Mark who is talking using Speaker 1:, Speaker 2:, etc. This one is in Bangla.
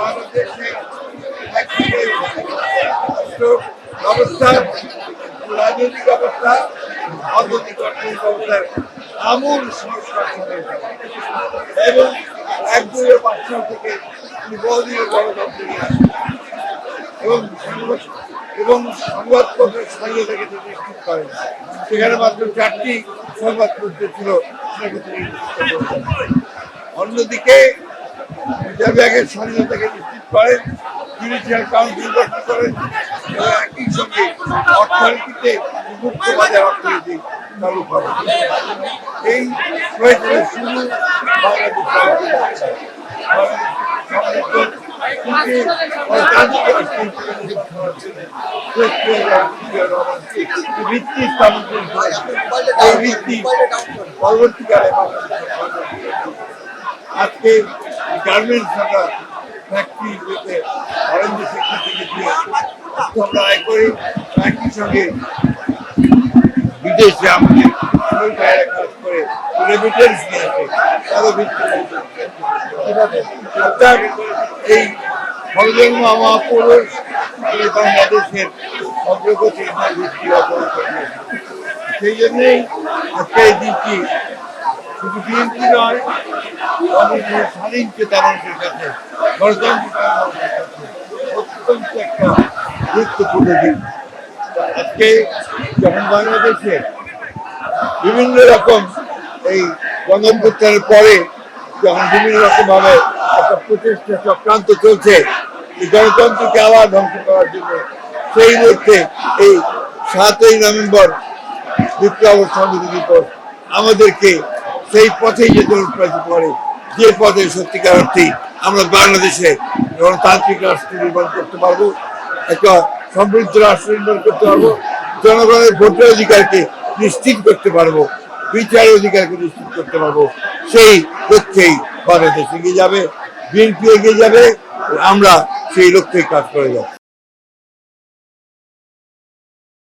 Speaker 1: বাংলাদেশে একদিকে ব্যবস্থা, রাজনৈতিক ব্যবস্থা, অর্থনৈতিক অর্থনৈতিক ব্যবস্থার আমূল সংস্কার এবং ১-২-৫ সাল থেকে তিনি বহুদিনের গণতন্ত্র নিয়ে আসেন এবং সংবাদপত্রের স্বাধীনতাকে নিশ্চিত করেন। সেখানে মাত্র 4টি সংবাদপত্র ছিল, অন্যদিকে রিজার্ভ ব্যাংকের স্বাধীনতাকে নিশ্চিত করেন, জুডিশিয়াল কাউন্সিল গঠন করেন এবং একই সঙ্গে অর্থনীতিতে মুক্তবাজার অর্থনীতি চালু করেন। এই হয়েছিল শুরু ভিত্তি স্থাপন এই ভিত্তি পরবর্তীকালে আজকে গার্মেন্টস আমরা ফ্যাক্টরিতে অরেঞ্জ সেক্টর থেকে দিয়ে অর্থ আমরা আয় করি, একই সঙ্গে বিদেশে আমাদের কাজ করে রেমিটেন্স নিয়ে আসে তারও ভিত্তি। অর্থাৎ এই প্রজন্ম মহাপুরুষ এই বাংলাদেশের অগ্রগতির ভিত্তি অর্জন করে। সেই জন্যই আজকে এই দিনটি শুধু বিএনপি নয়, বাংলাদেশের স্বাধীন চেতা মানুষের কাছে, গণতন্ত্র অত্যন্ত একটা গুরুত্বপূর্ণ দিন। আজকে যখন বাংলাদেশে বিভিন্ন রকম এই গণঅভ্যুত্থানের পরে যখন বিভিন্ন রকম ভাবে একটা প্রচেষ্টা চক্রান্ত চলছে এই গণতন্ত্রকে আবার ধ্বংস করার জন্য, সেই মুহূর্তে এই 7ই নভেম্বর বিপ্লব সংহতি দিবস আমাদেরকে সেই পথেই যেতে অনুপ্রাণিত করে, যে পথে সত্যিকার অর্থে আমরা বাংলাদেশে গণতান্ত্রিক রাষ্ট্র নির্মাণ করতে পারবো, একটা সমৃদ্ধ রাষ্ট্র নির্মাণ করতে পারবো, জনগণের ভোটের অধিকারকে নিশ্চিত করতে পারবো, বিচারের অধিকারকে নিশ্চিত করতে পারবো। সেই লক্ষ্যেই বাংলাদেশ এগিয়ে যাবে, বিএনপি এগিয়ে যাবে, আমরা সেই লক্ষ্যেই কাজ করে যাবো।